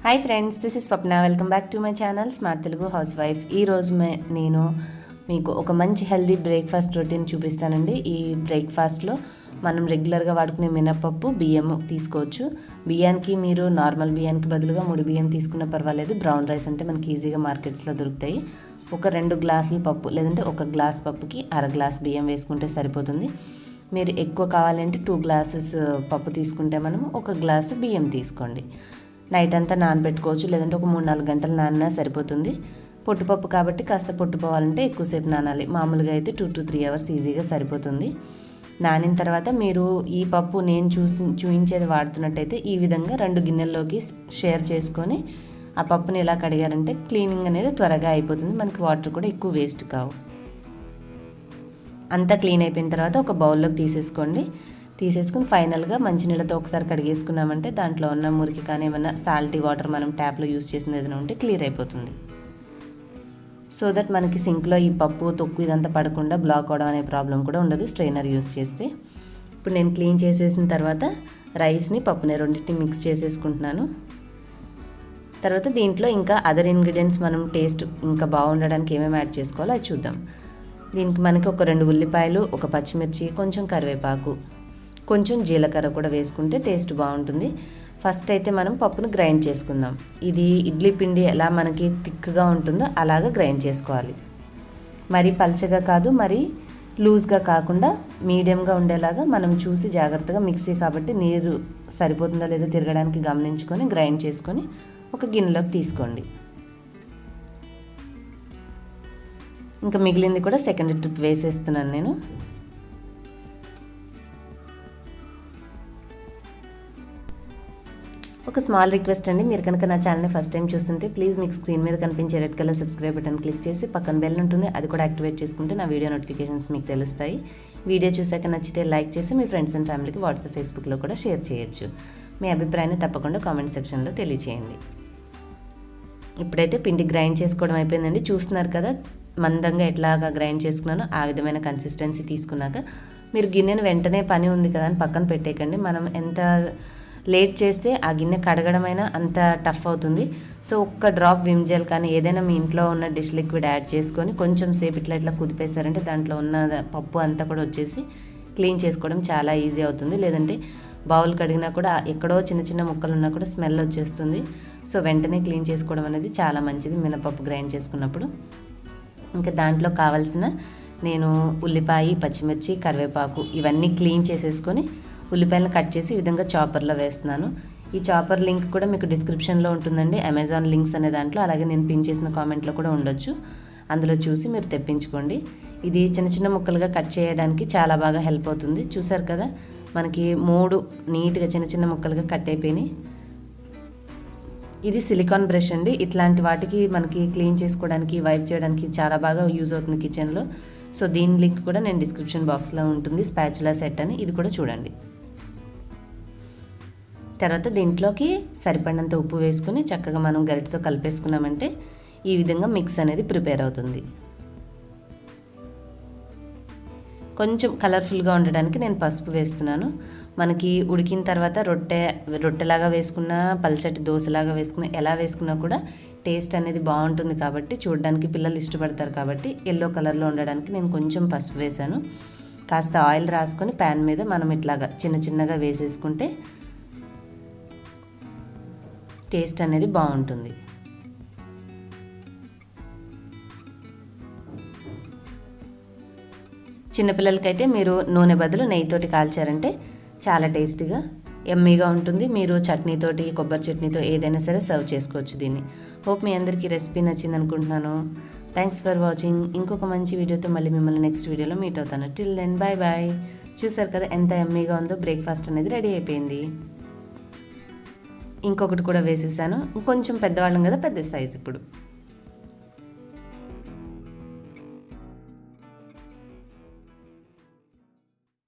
Hi friends, this is Swapna. Welcome back to my channel smart Telugu house wife. ఈరోజు నేను మీకు ఒక మంచి హెల్దీ బ్రేక్ఫాస్ట్ రొటీన్ చూపిస్తానండి. ఈ బ్రేక్ఫాస్ట్లో మనం రెగ్యులర్గా వాడుకునే మినపప్పు, బియ్యం తీసుకోవచ్చు. బియ్యానికి మీరు నార్మల్ బియ్యానికి బదులుగా 3 బియ్యం తీసుకున్నా పర్వాలేదు. బ్రౌన్ రైస్ అంటే మనకి ఈజీగా మార్కెట్స్లో దొరుకుతాయి. ఒక 2 గ్లాసుల పప్పు లేదంటే 1 గ్లాస్ పప్పుకి 1/2 గ్లాస్ బియ్యం వేసుకుంటే సరిపోతుంది. మీరు ఎక్కువ కావాలంటే 2 గ్లాసెస్ పప్పు తీసుకుంటే మనం 1 గ్లాసు బియ్యం తీసుకోండి. నైట్ అంతా నానబెట్టుకోవచ్చు, లేదంటే ఒక 3-4 గంటలు నానినా సరిపోతుంది. పొట్టుపప్పు కాబట్టి కాస్త పొట్టుపోవాలంటే ఎక్కువసేపు నానాలి. మామూలుగా అయితే 2 to 3 అవర్స్ ఈజీగా సరిపోతుంది. నానిన తర్వాత మీరు ఈ పప్పు నేను చూయించేది వాడుతున్నట్టయితే ఈ విధంగా 2 గిన్నెల్లోకి షేర్ చేసుకొని ఆ పప్పుని ఎలా కడిగారంటే క్లీనింగ్ అనేది త్వరగా అయిపోతుంది. మనకి వాటర్ కూడా ఎక్కువ వేస్ట్ కావు. అంతా క్లీన్ అయిపోయిన తర్వాత ఒక బౌల్లోకి తీసేసుకుని ఫైనల్గా మంచినీళ్ళతో ఒకసారి కడిగేసుకున్నామంటే దాంట్లో ఉన్న మురికి కానీ ఏమన్నా సాల్టీ వాటర్ మనం ట్యాప్లో యూస్ చేసింది ఏదైనా ఉంటే క్లియర్ అయిపోతుంది. సో దట్ మనకి సింక్లో ఈ పప్పు తొక్కు ఇదంతా పడకుండా బ్లాక్ అవడం అనే ప్రాబ్లం కూడా ఉండదు స్ట్రైనర్ యూస్ చేస్తే. ఇప్పుడు నేను క్లీన్ చేసేసిన తర్వాత రైస్ని పప్పుని రెండింటిని మిక్స్ చేసేసుకుంటున్నాను. తర్వాత దీంట్లో ఇంకా అదర్ ఇంగ్రీడియంట్స్ మనం టేస్ట్ ఇంకా బాగుండడానికి ఏమేమి యాడ్ చేసుకోవాలో అది చూద్దాం. దీనికి మనకి ఒక 2 ఉల్లిపాయలు, ఒక పచ్చిమిర్చి, కొంచెం కరివేపాకు, కొంచెం జీలకర్ర కూడా వేసుకుంటే టేస్ట్ బాగుంటుంది. ఫస్ట్ అయితే మనం పప్పును గ్రైండ్ చేసుకుందాం. ఇది ఇడ్లీ పిండి ఎలా మనకి థిక్గా ఉంటుందో అలాగా గ్రైండ్ చేసుకోవాలి. మరీ పల్చగా కాదు, మరీ లూజ్గా కాకుండా మీడియంగా ఉండేలాగా మనం చూసి జాగ్రత్తగా, మిక్సీ కాబట్టి నీరు సరిపోతుందో లేదో తిరగడానికి గమనించుకొని గ్రైండ్ చేసుకొని ఒక గిన్నెలోకి తీసుకోండి. ఇంకా మిగిలింది కూడా సెకండ్ ట్రిప్ వేసేస్తున్నాను నేను. ఒక స్మాల్ రిక్వెస్ట్ అండి, మీరు కనుక నా ఛానల్ని ఫస్ట్ టైం చూస్తుంటే ప్లీజ్ మీకు స్క్రీన్ మీద కనిపించే red colour subscribe button click చేసి పక్కన బెల్ ఉంటుంది, అది కూడా యాక్టివేట్ చేసుకుంటే నా వీడియో నోటిఫికేషన్స్ మీకు తెలుస్తాయి. వీడియో చూసాక నచ్చితే లైక్ చేసి మీ ఫ్రెండ్స్ అండ్ ఫ్యామిలీకి వాట్సాప్, ఫేస్బుక్లో కూడా షేర్ చేయొచ్చు. మీ అభిప్రాయాన్ని తప్పకుండా కామెంట్ సెక్షన్లో తెలియచేయండి. ఇప్పుడైతే పిండి గ్రైండ్ చేసుకోవడం అయిపోయిందండి. చూస్తున్నారు కదా మందంగా ఎట్లాగా గ్రైండ్ చేసుకున్నానో ఆ విధమైన కన్సిస్టెన్సీ తీసుకున్నాక మీరు గిన్నెను వెంటనే పని ఉంది కదా అని పక్కన పెట్టేయకండి. మనం ఎంత లేట్ చేస్తే ఆ గిన్నె కడగడమైనా అంత టఫ్ అవుతుంది. సో ఒక్క డ్రాప్ విమ్ జెల్ కానీ ఏదైనా మీ ఇంట్లో ఉన్న డిష్ లిక్విడ్ యాడ్ చేసుకొని కొంచెం సేపు ఇట్లా కుదిపేశారంటే దాంట్లో ఉన్న పప్పు అంతా కూడా వచ్చేసి క్లీన్ చేసుకోవడం చాలా ఈజీ అవుతుంది. లేదంటే బౌల్ కడిగినా కూడా ఎక్కడో చిన్న చిన్న ముక్కలు ఉన్నా కూడా స్మెల్ వచ్చేస్తుంది. సో వెంటనే క్లీన్ చేసుకోవడం అనేది చాలా మంచిది మినపప్పు గ్రైండ్ చేసుకున్నప్పుడు. ఇంకా దాంట్లో కావాల్సిన నేను ఉల్లిపాయ, పచ్చిమిర్చి, కరివేపాకు ఇవన్నీ క్లీన్ చేసేసుకొని ఉల్లిపాయలను కట్ చేసి ఈ విధంగా చాపర్లో వేస్తున్నాను. ఈ చాపర్ లింక్ కూడా మీకు డిస్క్రిప్షన్లో ఉంటుందండి, అమెజాన్ లింక్స్ అనే దాంట్లో. అలాగే నేను పిన్ చేసిన కామెంట్లో కూడా ఉండొచ్చు, అందులో చూసి మీరు తెప్పించుకోండి. ఇది చిన్న చిన్న ముక్కలుగా కట్ చేయడానికి చాలా బాగా హెల్ప్ అవుతుంది. చూసారు కదా మనకి 3 నీట్గా చిన్న చిన్న ముక్కలుగా కట్ అయిపోయినాయి. ఇది సిలికాన్ బ్రష్ అండి. ఇట్లాంటి వాటికి మనకి క్లీన్ చేసుకోవడానికి, వైప్ చేయడానికి చాలా బాగా యూజ్ అవుతుంది కిచెన్లో. సో దీని లింక్ కూడా నేను డిస్క్రిప్షన్ బాక్స్లో ఉంటుంది. స్పాచులా సెట్ అని, ఇది కూడా చూడండి. తర్వాత దీంట్లోకి సరిపడినంత ఉప్పు వేసుకుని చక్కగా మనం గరిటెతో కలిపేసుకున్నామంటే ఈ విధంగా మిక్స్ అనేది ప్రిపేర్ అవుతుంది. కొంచెం కలర్ఫుల్గా ఉండడానికి నేను పసుపు వేస్తున్నాను. మనకి ఉడికిన తర్వాత రొట్టెలాగా వేసుకున్నా, పల్చటి దోశలాగా వేసుకున్నా, ఎలా వేసుకున్నా కూడా టేస్ట్ అనేది బాగుంటుంది. కాబట్టి చూడడానికి పిల్లలు ఇష్టపడతారు కాబట్టి ఎల్లో కలర్లో ఉండడానికి నేను కొంచెం పసుపు వేసాను. కాస్త ఆయిల్ రాసుకొని ప్యాన్ మీద మనం ఇట్లాగా చిన్న చిన్నగా వేసేసుకుంటే టేస్ట్ అనేది బాగుంటుంది. చిన్నపిల్లలకైతే మీరు నూనె బదులు నెయ్యితోటి కాల్చారంటే చాలా టేస్టీగా, యమ్మీగా ఉంటుంది. మీరు చట్నీతోటి, కొబ్బరి చట్నీతో ఏదైనా సరే సర్వ్ చేసుకోవచ్చు దీన్ని. హోప్ మీ అందరికీ రెసిపీ నచ్చింది అనుకుంటున్నాను. Thanks for watching. ఇంకొక మంచి వీడియోతో మళ్ళీ మిమ్మల్ని నెక్స్ట్ వీడియోలో మీట్ అవుతాను. Till then bye bye. చూసారు కదా ఎంత యమ్మీగా ఉందో. బ్రేక్ఫాస్ట్ అనేది రెడీ అయిపోయింది. ఇంకొకటి కూడా వేసేసాను. కొంచెం పెద్దవాళ్ళం కదా, పెద్ద సైజు ఇప్పుడు.